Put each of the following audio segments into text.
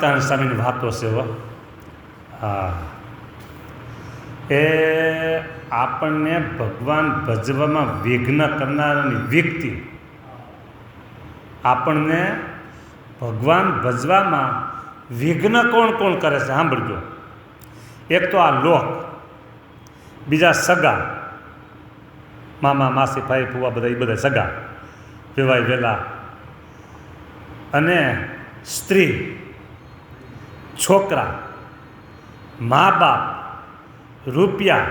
મુક્તાનંદ સ્વામીની વાતો છે હો. હા, એ આપણને ભગવાન ભજવામાં વિઘ્ન કરનારાની વ્યક્તિ આપણને ભગવાન ભજવામાં વિઘ્ન કોણ કોણ કરે છે સાંભળજો. એક તો આ લોક, બીજા સગા, મામા માસી ભાઈ ફુવા બધા સગા વિવાહ વેલા, અને સ્ત્રી, છોકરા, મા બાપ, રૂપિયા,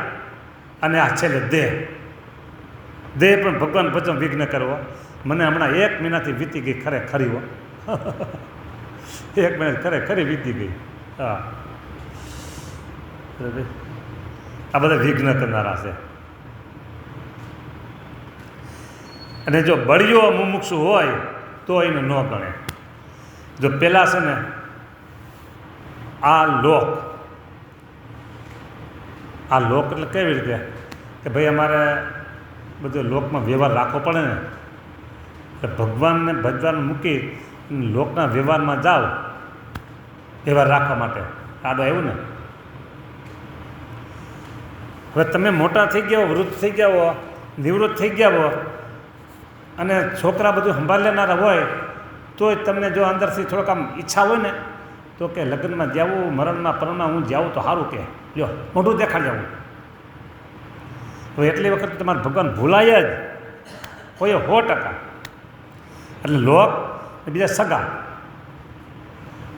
અને આ છેલ્લે દેહ. દેહ પણ ભગવાન ભજન વિઘ્ન કરવો. મને હમણાં 1 મહિનાથી વીતી ગઈ ખરી હો. 1 મહિના ખરેખરી વીતી ગઈ. હા, આ બધા વિઘ્ન કરનારા છે. અને જો બળિયો મુમુક્ષુ હોય તો એને ન ગણે. જો પેલા છે ને આ લોક એટલે કેવી રીતે કે ભાઈ અમારે બધો લોકમાં વ્યવહાર રાખવો પડે ને, એટલે ભગવાનને ભજવાનું મૂકી લોકના વ્યવહારમાં જાઓ વ્યવહાર રાખવા માટે. આડો આવ્યું ને. હવે તમે મોટા થઈ ગયા હો, વૃદ્ધ થઈ ગયા હો, નિવૃત્ત થઈ ગયા હો, અને છોકરા બધું સંભાળ લેનારા હોય તોય તમને જો અંદરથી થોડોક આમ ઈચ્છા હોય ને તો કે લગ્નમાં જાવું, મરણમાં પરણમાં હું જાઉં તો સારું, કે લ્યો મોઢું દેખાડ જાવું. હવે એટલી વખત તમારે ભગવાન ભૂલાય જ હોય 100%. એટલે લોક બીજા સગા.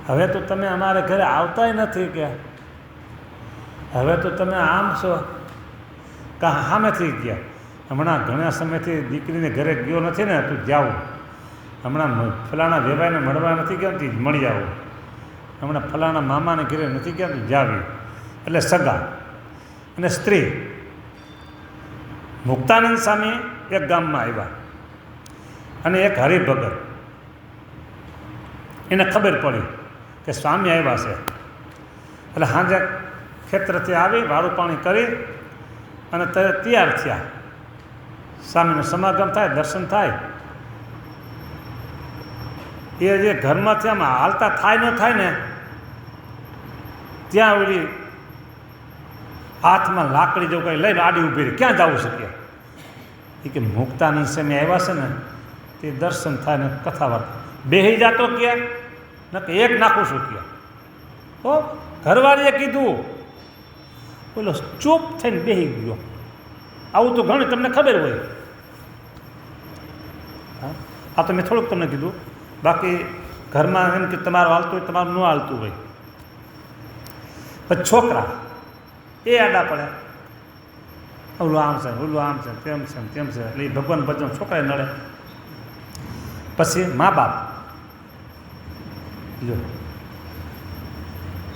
હવે તો તમે અમારે ઘરે આવતાય નથી, કે હવે તો તમે આમ છો કાં સામેથી ગયા. હમણાં ઘણા સમયથી દીકરીને ઘરે ગયો નથી ને તું જાવું. હમણાં ફલાણા વેવાઈને મળવા નથી ગયા તું મળી આવું. હમણાં ફલાણા મામાને ઘરે નથી ગયા તું જાવી. એટલે સગા. અને સ્ત્રી, મુક્તાનંદ સ્વામી એક ગામમાં આવ્યા અને એક હરિભગત, એને ખબર પડી કે સ્વામી આવ્યા છે. એટલે સાંજે ખેતરથી આવી વાળું પાણી કરી અને તૈયાર થયા. સ્વામીનું સમાગમ થાય, દર્શન થાય. એ જે ઘરમાંથી આમ હાલતા થાય ન થાય ને ત્યાં ઓલી હાથમાં લાકડી જેવું કંઈ લઈને આડી ઊભી રહી. ક્યાં જવું શકીએ? એ કે મુક્તાનંદ સ્વામી આવ્યા છે ને તે દર્શન થાય ને કથા વાર્તા. બેસી જાતો ક્યાં ન કે એક નાખું છું ક્યાં. હો, ઘરવાળીએ કીધું, બોલો ચૂપ થઈને બેસી ગયો. આવું તો ઘણું તમને ખબર હોય. હા, આ તો મેં થોડુંક તમને કીધું. બાકી ઘરમાં એમ કે તમારું હાલતું હોય, તમારું ન હાલતું હોય. પછી છોકરા એ આડા પડે, ઓલું આમ છે, ઓલું આમ છે, તેમ છે, તેમ છે. એટલે એ ભગવાન ભજન છોકરાએ નડે. પછી મા બાપ, જો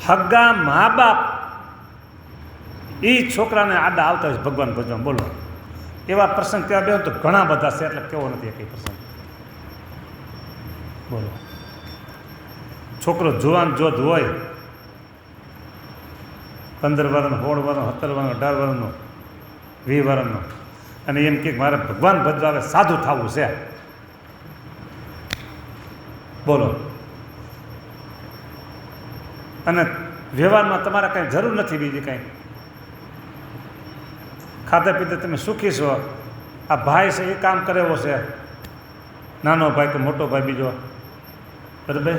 હગ્ગા મા બાપ એ છોકરાને આડા આવતા હોય ભગવાન ભજવા. બોલો, એવા પ્રસંગ ત્યાં બે તો ઘણા બધા છે. એટલે કેવો નથી એક પ્રસંગ. બોલો, છોકરો જુવાન જોધ હોય, 15 વર્ષનો, 16 વર્ષનો, 17 વર્ષનો, 18 વર્ષનો, 20 વર્ષનો, અને એમ કે મારે ભગવાન ભજવા આવે, સાધુ થવું છે. બોલો, અને વ્યવહારમાં તમારે કંઈ જરૂર નથી બીજી કંઈ. ખાધા પીધા તમે સુખી છો. આ ભાઈ છે એ કામ કરે એવો છે, નાનો ભાઈ કે મોટો ભાઈ બીજો, બરાબર,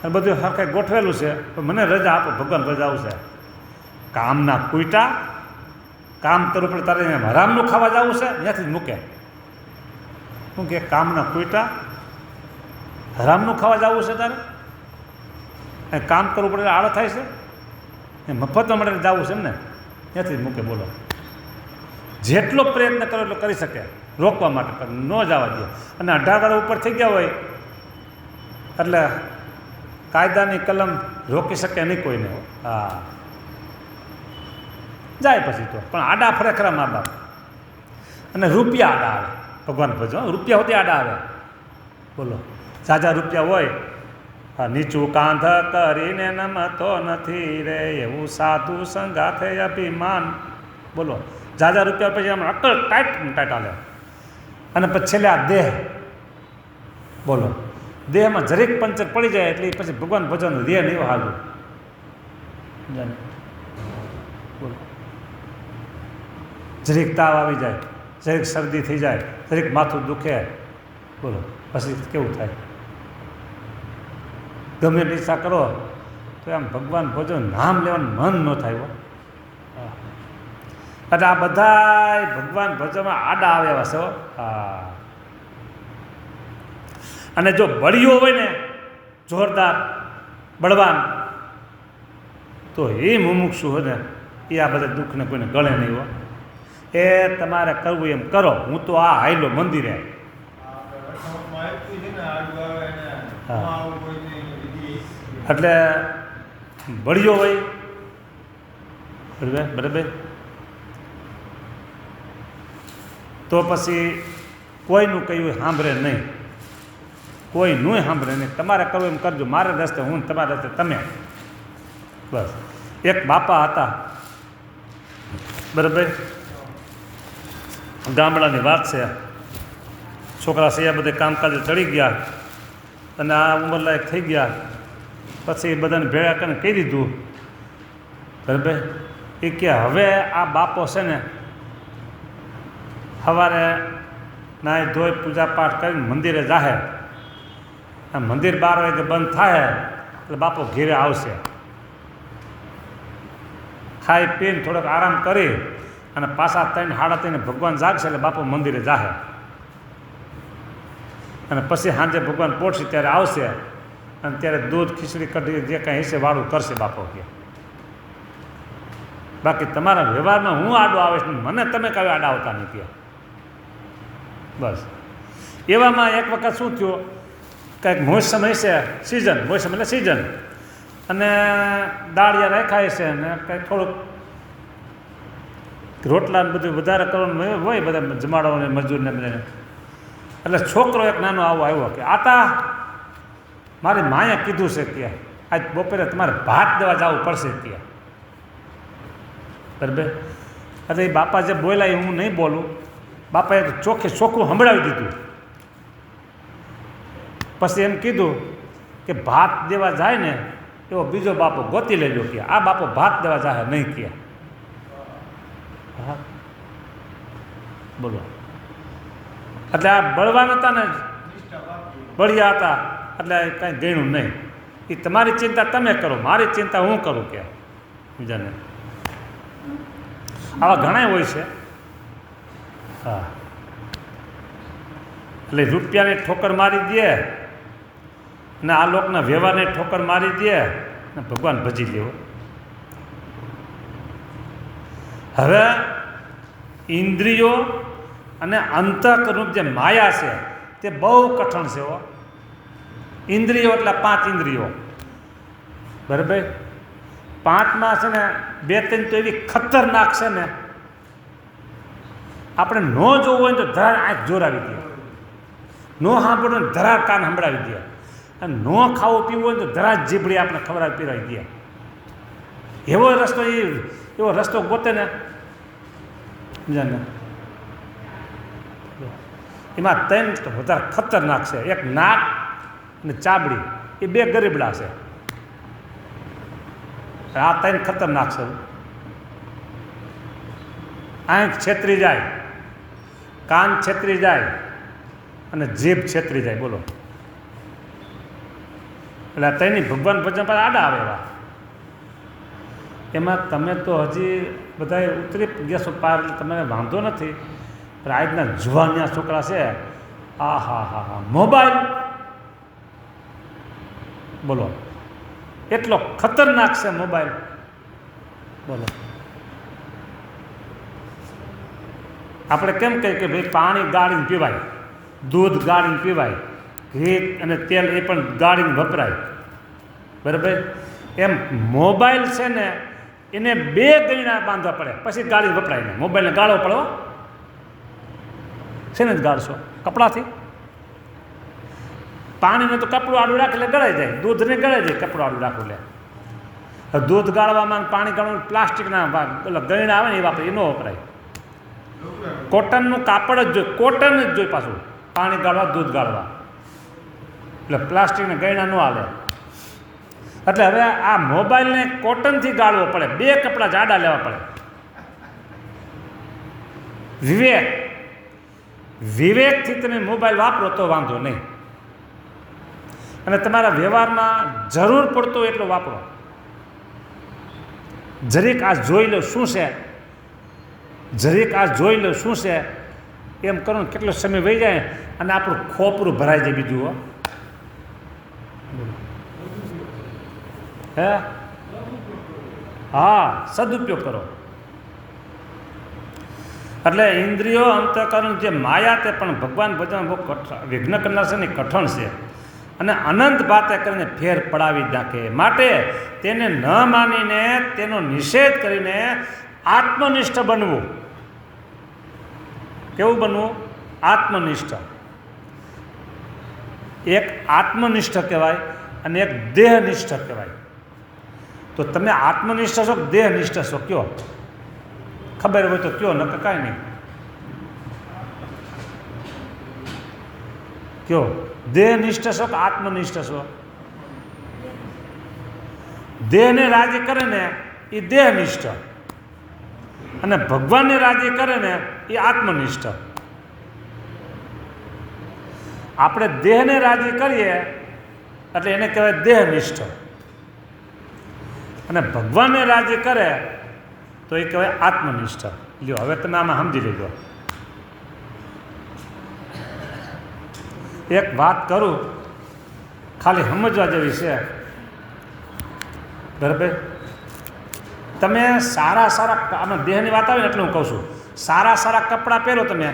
અને બધું સરખે ગોઠવેલું છે. પણ મને રજા આપો, ભગવાન રજા આવશે. કામના કુઈટા, કામ કરવું પડે તારે હરામનું ખાવા જવું છે, ત્યાંથી જ મૂકે. શું કે કામના કુઈટા, હરામનું ખાવા જવું છે તારે? કામ કરવું પડે આળો થાય છે, એ મફતમાં મળે જવું છે એમ ને, ત્યાંથી જ મૂકે. બોલો, જેટલો પ્રયત્ન કરો એટલો કરી શકે રોકવા માટે, પણ ન જવા દે. અને 18 વર્ષ ઉપર થઈ ગયા હોય એટલે કાયદાની કલમ રોકી શકે નહીં કોઈને. હા, જાય પછી તો. પણ આડા ફરે ખરા મા બાપ. અને રૂપિયા આડા આવે. ભગવાન ભજો, રૂપિયા હોતી આડા આવે. બોલો, ઝાઝા રૂપિયા હોય, હા, નીચું કાંધ કરીને નમતો નથી રે, એવું સાધુ સંગાથે અભિમાન. બોલો, ઝાઝા રૂપિયા પછી આમ અકલ ટાઈટ હાલે. અને પછી છેલ્લે આ દેહ. બોલો, દેહમાં જરીક પંચર પડી જાય એટલે પછી ભગવાન ભજન રે નહીં હાલું. જરીક તાવ આવી જાય, જરીક શરદી થઈ જાય, જરીક માથું દુખે, બોલો પછી કેવું થાય? ગમે પૈસા કરો તો આમ ભગવાન ભજન નામ લેવાનું મન ન થાય. એટલે આ બધા ભગવાન ભજનમાં આડા આવે એવા છે. હા, અને જો બળીઓ હોય ને જોરદાર બળવાન, તો એ મુમુક્ષુ હોય ને એ આ બધા દુઃખને કોઈને ગળે નહીં હોય. એ તમારે કરવું એમ કરો, હું તો આ હાઈલો મંદિરે. એટલે બળીઓ હોય બરાબર, તો પછી કોઈનું કહ્યું સાંભળે નહીં, કોઈનું સાંભળે નહીં. તમારે કરવું એમ કરજો, મારે રસ્તે હું, તમારા રસ્તે તમે. બસ. એક બાપા હતા બરાબર, ગામડાની વાત છે. છોકરા સૈયા બધે કામકાજે ચડી ગયા અને આ ઉંમરલાયક થઈ ગયા. પછી બધાને ભેગા કરીને કહી દીધું બરાબર, એ કે હવે આ બાપો છે ને સવારે નાહી ધોઈ પૂજા પાઠ કરીને મંદિરે જાહે. આ મંદિર 12 વાગે બંધ થાય એટલે બાપો ઘેરે આવશે. ખાઈ પીને થોડોક આરામ કરી અને પાછા 3-3:30 ભગવાન જાગશે એટલે બાપો મંદિરે જાહે. અને પછી સાંજે ભગવાન પહોંચશે ત્યારે આવશે અને ત્યારે દૂધ ખીચડી કઢી જે કાંઈ હશે વાળું કરશે બાપો કે. બાકી તમારા વ્યવહારમાં હું આડો આવે છે, મને તમે કઈ આડા આવતા નથી. બસ. એવામાં એક વખત શું થયું, કંઈક મોસમ હશે, સિઝન, મોસમ એટલે સિઝન, અને દાળિયા રાખાય છે ને કંઈક થોડુંક રોટલા બધું વધારે કરવાનું હોય બધા જમાડોને મજૂરને બધાને. એટલે છોકરો એક નાનો આવો આવ્યો કે આતા મારી માએ કીધું છે કે આજ બપોરે તમારે ભાત દેવા જવું પડશે ત્યાં બરાબર. એટલે એ બાપા જે બોલ્યા એ હું નહીં બોલું, બાપાએ ચોખ્ખું સંભળાવી દીધું. પછી એમ કીધું કે ભાત દેવા જાય ને એવો બીજો બાપો ગોતી લેજો કે આ બાપો ભાત દેવા જાય નહીં કે. હા બોલો. એટલે આ બળવાન હતા ને, બળિયા હતા, એટલે કાંઈ ગણ્યું નહીં. એ તમારી ચિંતા તમે કરો, મારી ચિંતા હું કરું કે બીજાને. આવા ઘણા હોય છે. હા, એટલે રૂપિયાને ઠોકર મારી દે ને આ લોકોના વ્યવહારને ઠોકર મારી દે ને ભગવાન ભજી લેવો. હવે ઇન્દ્રિયો અને અંતઃકરણ જે માયા છે તે બહુ કઠણ છે. ઇન્દ્રિયો એટલે 5 ઇન્દ્રિયો બરાબર. 5માં છે ને 2-3 તો એવી ખતરનાક છે ને, આપણે ન જોવું હોય તો ધરાર આંખ જોરાવી દે, ન સાંભળવું હોય ધરાર કાન સંભળાવી દે, અને ન ખાવું પીવું હોય તો ધરાર જીભડી આપણે ખવડાવી પીરાવી દે. એવો રસ્તો ગોતે ને બીજાને. એમાં 3 તો વધારે ખતરનાક છે. એક નાક અને ચાબડી, એ 2 ગરીબડા છે. આ 3 ખતરનાક છે. આંખ છેતરી જાય, કાન છેતરી જાય અને જીભ છેતરી જાય. બોલો. એટલે આ 3 ભગવાન ભજન પર આડા આવે એવા. એમાં તમે તો હજી બધા ઉતરી ગયા છો પાર, એટલે તમને વાંધો નથી. પણ આજના જુવાનિયા છોકરા છે, આ હા મોબાઈલ બોલો એટલો ખતરનાક છે મોબાઈલ. બોલો. આપણે કેમ કહીએ કે ભાઈ પાણી ગાળીને પીવાય, દૂધ ગાળીને પીવાય, ઘી અને તેલ એ પણ ગાળીને વપરાય બરાબર. એમ મોબાઈલ છે ને એને 2 ગયણા બાંધવા પડે પછી ગાળી વપરાય ને. મોબાઈલને ગાળવો પડવો છે ને જ ગાળશો કપડાથી. પાણીને તો કપડું આડું રાખે એટલે ગળાઈ જાય, દૂધને ગળાઈ જાય કપડું આડું રાખવું એટલે. દૂધ ગાળવામાં પાણી ગાળવાનું પ્લાસ્ટિકના ગયણા આવે ને એ વાપરે, એ ન વપરાય. કોટનનું કાપડ જ જોઈએ, કોટન જ જોઈએ પાછું પાણી ગાળવા દૂધ ગાળવા. એટલે પ્લાસ્ટિકને ગયણા ન હાલે. એટલે હવે આ મોબાઈલને કોટનથી ગાળવો પડે, 2 કપડાં જાડા લેવા પડે. વિવેકથી તમે મોબાઈલ વાપરો તો વાંધો નહીં, અને તમારા વ્યવહારમાં જરૂર પડતો એટલો વાપરો. જરીક આ જોઈ લો શું છે, જરીક આ જોઈ લો શું છે, એમ કરો ને કેટલો સમય વહી જાય અને આપણું ખોપરું ભરાઈ જાય. બીજું હે હા, સદુપયોગ કરો. એટલે ઇન્દ્રિયો અંતઃકરણ જે માયા તે પણ ભગવાન ભજવામાં બહુ વિઘ્ન કરનાર છે ને, કઠણ છે, અને અનંત બાતે કરીને ફેર પડાવી નાખે. માટે તેને ન માનીને તેનો નિષેધ કરીને આત્મનિષ્ઠ બનવું. કેવું બનવું? આત્મનિષ્ઠ. એક આત્મનિષ્ઠ કહેવાય અને એક દેહનિષ્ઠ કહેવાય. તો તમે આત્મનિષ્ઠ છો કે દેહનિષ્ઠ છો? કયો ખબર હોય તો કયો, નકર કાંઈ નહીં. કયો દેહનિષ્ઠ છો કે આત્મનિષ્ઠ છો? દેહને રાજી કરે ને એ દેહનિષ્ઠ, અને ભગવાનને રાજી કરે ને એ આત્મનિષ્ઠ. આપણે દેહને રાજી કરીએ એટલે એને કહેવાય દેહનિષ્ઠ, અને ભગવાનને રાજી કરે તો એ કહેવાય આત્મનિષ્ઠ. લ્યો હવે તમે આમાં સમજી લેજો. એક વાત કરું, ખાલી સમજવા જેવી છે. બરાબર, તમે સારા આમાં દેહની વાત આવે ને એટલે હું કહું છું, સારા કપડાં પહેરો. તમે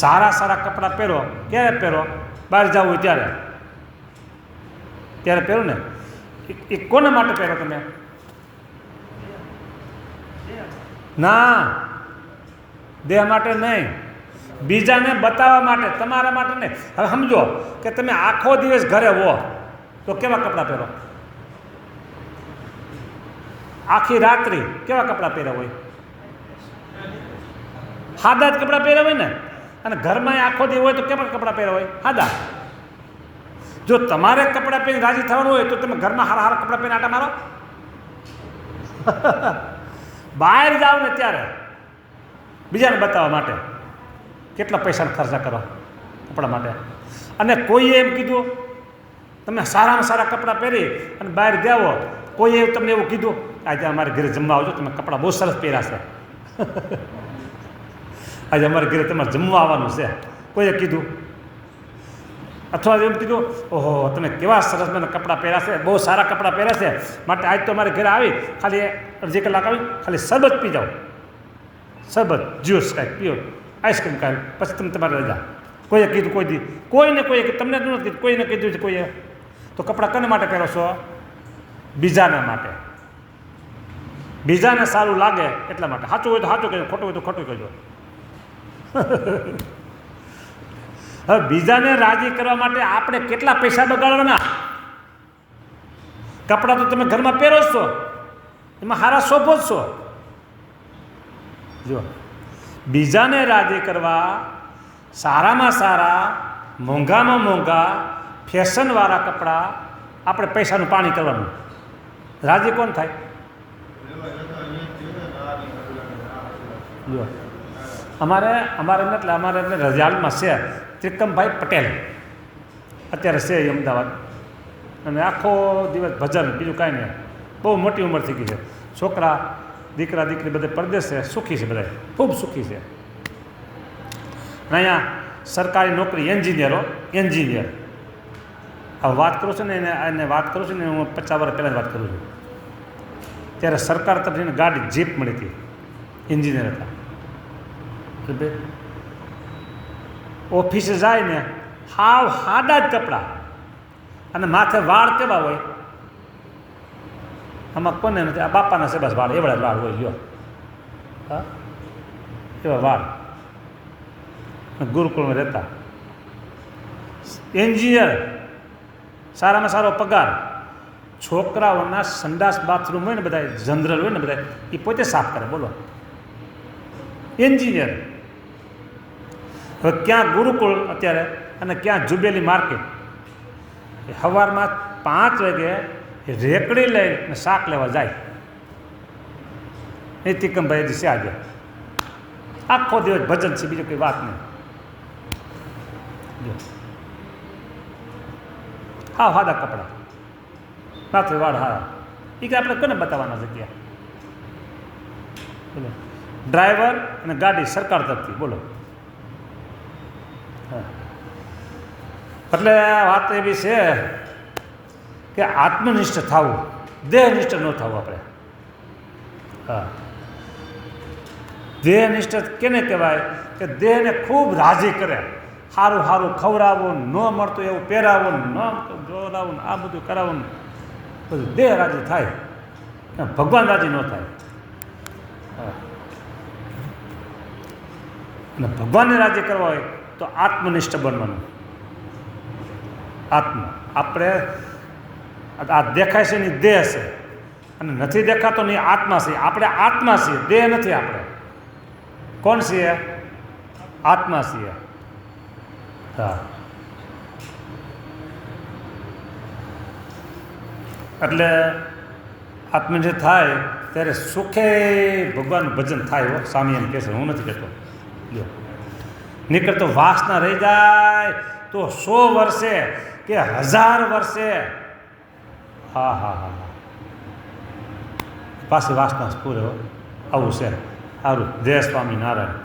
સારા કપડાં પહેરો. ક્યારે પહેરો? બહાર જવું હોય ત્યારે પહેરો ને. એ કોના માટે પહેરો તમે? ના, દેહ માટે નહીં, બીજાને બતાવવા માટે, તમારા માટે નહીં. હવે સમજો કે તમે આખો દિવસ ઘરે હો તો કેવા કપડાં પહેરો? આખી રાત્રિ કેવા કપડાં પહેર્યા હોય? સાદા જ કપડાં પહેર્યા હોય ને. અને ઘરમાં આખો દિવસ હોય તો કેવા કપડાં પહેર્યા હોય? સાદા. જો તમારે કપડાં પહેરીને રાજી થવાનું હોય તો તમે ઘરમાં સારા કપડાં પહેરીને આટા મારો. બહાર જાઓ ને ત્યારે બીજાને બતાવવા માટે કેટલા પૈસાના ખર્ચા કરો કપડા માટે. અને કોઈએ એમ કીધું તમે સારામાં સારા કપડાં પહેરી અને બહાર જાઓ, કોઈએ તમને એવું કીધું આજે અમારે ઘરે જમવા આવજો, તમે કપડાં બહુ સરસ પહેર્યા છે, આજે અમારે ઘરે તમારે જમવા આવવાનું છે, કોઈએ કીધું. અથવા એમ કીધું ઓહો તમે કેવા સરસ મને કપડાં પહેર્યા છે, બહુ સારા કપડાં પહેર્યા છે, માટે આજ તો અમારે ઘરે આવી ખાલી અડધી કલાક આવી ખાલી શરબત પી જાઓ, શરબત જ્યુસ કાંઈક પીઓ, આઈસ્ક્રીમ કાંઈ, પછી તમે તમારે રજા. કોઈએ કીધું, કોઈને કીધું, તમને નથી કીધું, કોઈને કીધું છે કોઈએ. તો કપડાં કોને માટે પહેરો છો? બીજાના માટે. બીજાને સારું લાગે એટલા માટે. સાચું હોય તો સાચું કહેજો, ખોટું હોય તો ખોટું કહેજો. હવે બીજાને રાજી કરવા માટે આપણે કેટલા પૈસા બગાડવાના? કપડાં તો તમે ઘરમાં પહેરો જ છો, એમાં સારા શોભો જ છો. જો બીજાને રાજી કરવા સારામાં સારા, મોંઘામાં મોંઘા, ફેશનવાળા કપડાં આપણે પૈસાનું પાણી કરવાનું. રાજી કોણ થાય? જો અમારે એટલે રજાલમાં છે ત્રિકમભાઈ પટેલ, અત્યારે છે એ અમદાવાદ, અને આખો દિવસ ભજન, બીજું કાંઈ નહીં. બહુ મોટી ઉંમર થઈ ગઈ છે. છોકરા દીકરા દીકરી બધે પરદેશ છે, સુખી છે, બધા ખૂબ સુખી છે. અહીંયા સરકારી નોકરી, એન્જિનિયર. હવે વાત કરું છું ને એને વાત કરું છું ને હું 50 વર્ષ પહેલાં જ વાત કરું છું. ત્યારે સરકાર તરફથી ગાડી જીપ મળી હતી, એન્જિનિયર હતા. ઓફિસે જાય ને હાવ સાદા જ કપડાં, અને માથે વાળ કેવા હોય? આમાં કોને નથી, આ બાપાના છે બસ વાળ, એવડા જ વાળ હોય. લ્યો હા, એવા વાળ. ગુરુકુળમાં રહેતા એન્જિનિયર, સારામાં સારો પગાર. છોકરાઓના સંડાસ બાથરૂમ હોય ને બધા, જનરલ હોય ને બધા, એ પોતે સાફ કરે. બોલો, એન્જિનિયર. હવે ક્યાં ગુરુકુળ અત્યારે અને ક્યાં જુબેલી માર્કેટ, એ સવારમાં 5 વાગે રેકડી લઈને શાક લેવા જાય. એ તિકમભાઈ હજી છે આજે, આખો દિવસ ભજન છે, બીજું કંઈ વાત નહીં. હા સાદા કપડાં, માથે વાળ હારા, એ કે આપણે કોને બતાવવાના જગ્યા? બોલો, ડ્રાઈવર અને ગાડી સરકાર તરફથી. બોલો, એટલે વાત એવી છે કે આત્મનિષ્ઠ થવું, દેહનિષ્ઠ ન થવું આપણે. હા, દેહનિષ્ઠ કેને કહેવાય? કે દેહને ખૂબ રાજી કરે, સારું સારું ખવડાવવું, ન મળતું એવું પહેરાવું, ન જોડાવું, આ બધું કરાવવું, બધું દેહ રાજી થાય, ભગવાન રાજી ન થાય. અને ભગવાનને રાજી કરવા હોય તો આત્મનિષ્ઠ બનવાનું. આપણે આ દેખાય છે એની દેહ છે, અને નથી દેખાતો ને આત્મા છે. આપણે આત્મા છીએ, દેહ નથી. આપણે કોણ છીએ? આત્મા છીએ. હા, એટલે આત્મનિષ્ઠ થાય ત્યારે સુખે ભગવાનનું ભજન થાય. હો, સ્વામી એમ કહે છે, હું નથી કહેતો. જો નીકળતો વાસના રહી જાય તો 100 વર્ષે કે 1000 વર્ષે, હા હા હા હા, પાછી વાસના પૂરે. આવું છે. સારું, જય સ્વામિનારાયણ.